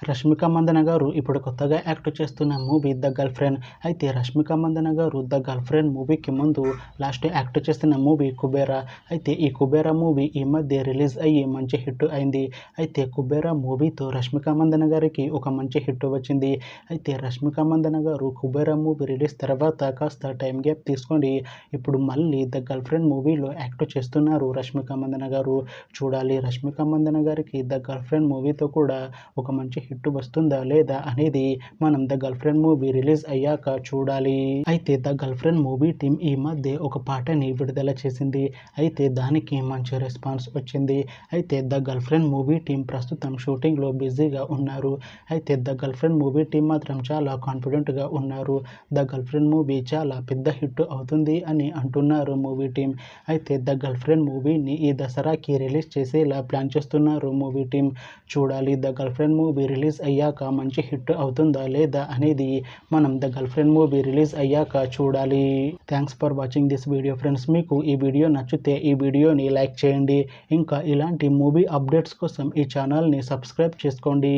రష్మిక మందన గారు ఇప్పుడు కొత్తగా యాక్ట్ చేస్తున్న మూవీ ద గర్ల్ ఫ్రెండ్. అయితే రష్మిక మందన గారు ద గర్ల్ ఫ్రెండ్ మూవీకి ముందు లాస్ట్ యాక్ట్ చేస్తున్న మూవీ కుబేరా. అయితే ఈ కుబేరా మూవీ ఈ మధ్య రిలీజ్ అయ్యి మంచి హిట్ అయింది. అయితే కుబేరా మూవీతో రష్మిక మందన గారికి ఒక మంచి హిట్ వచ్చింది. అయితే రష్మిక మందన గారు కుబేరా మూవీ రిలీజ్ తర్వాత కాస్త టైం గ్యాప్ తీసుకొని ఇప్పుడు మళ్ళీ ద గర్ల్ ఫ్రెండ్ మూవీలో యాక్ట్ చేస్తున్నారు రష్మిక మందన గారు. చూడాలి రష్మిక మందన గారికి ద గర్ల్ ఫ్రెండ్ మూవీతో కూడా ఒక మంచి హిట్ వస్తుందా లేదా అనేది మనం the girl friend movie release అయ్యాక చూడాలి. అయితే the girl friend movie team ఈ మధ్య ఒక పాటని విడుదల చేసింది. అయితే దానికి మంచి రెస్పాన్స్ వచ్చింది. అయితే the girl friend movie team ప్రస్తుతం షూటింగ్లో బిజీగా ఉన్నారు. అయితే the girl friend movie team మాత్రం చాలా కాన్ఫిడెంట్గా ఉన్నారు. ద గర్ల్ ఫ్రెండ్ మూవీ చాలా పెద్ద హిట్ అవుతుంది అని అంటున్నారు మూవీ టీం. అయితే ద గర్ల్ ఫ్రెండ్ మూవీని ఈ దసరాకి రిలీజ్ చేసేలా ప్లాన్ చేస్తున్నారు మూవీ టీం. చూడాలి the girl friend movie release అయ్యాక మంచి హిట్ అవుతుందా లేదా అనేది మనం the girl friend movie release అయ్యాక చూడాలి. Thanks for watching this video friends. మీకు ఈ వీడియో నచ్చితే ఈ వీడియోని లైక్ చేయండి. ఇంకా ఇలాంటి మూవీ అప్డేట్స్ కోసం ఈ ఛానల్ని సబ్స్క్రైబ్ చేసుకోండి.